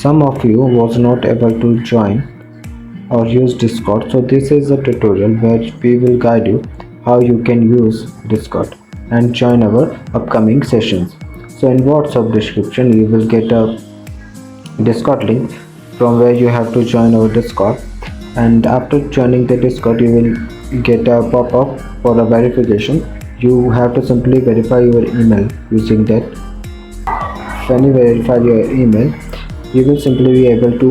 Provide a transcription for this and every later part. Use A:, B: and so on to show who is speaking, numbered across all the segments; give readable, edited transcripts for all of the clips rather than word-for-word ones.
A: some of you was not able to join or use Discord, so this is a tutorial where we will guide you how you can use Discord and join our upcoming sessions. So in WhatsApp description you will get a Discord link from where you have to join our Discord, and after joining the Discord you will get a pop-up for a verification. You have to simply verify your email using that. When you verify your email, you will simply be able to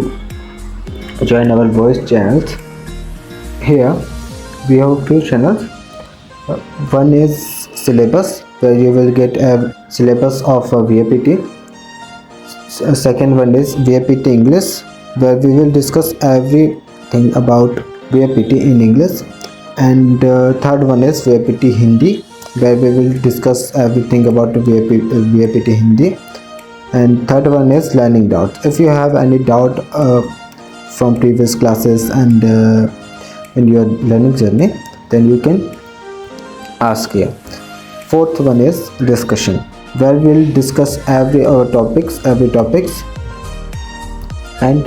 A: join our voice channels. Here we have a few channels. One is syllabus, where you will get a syllabus of vapt. Second one is vapt English, where we will discuss everything about vapt in English. And third one is vapt Hindi, where we will discuss everything about vapt Hindi. And third one is learning doubts. If you have any doubt from previous classes and in your learning journey, then you can ask here. Fourth one is discussion, where we will discuss every topics. And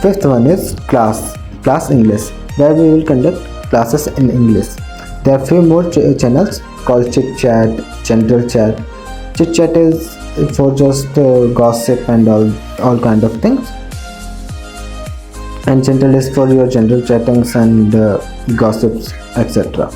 A: fifth one is class English, where we will conduct classes in English. There are few more channels called chit chat, general chat. Chit chat is for just gossip and all kind of things, and general is for your general chattings and gossips, etc.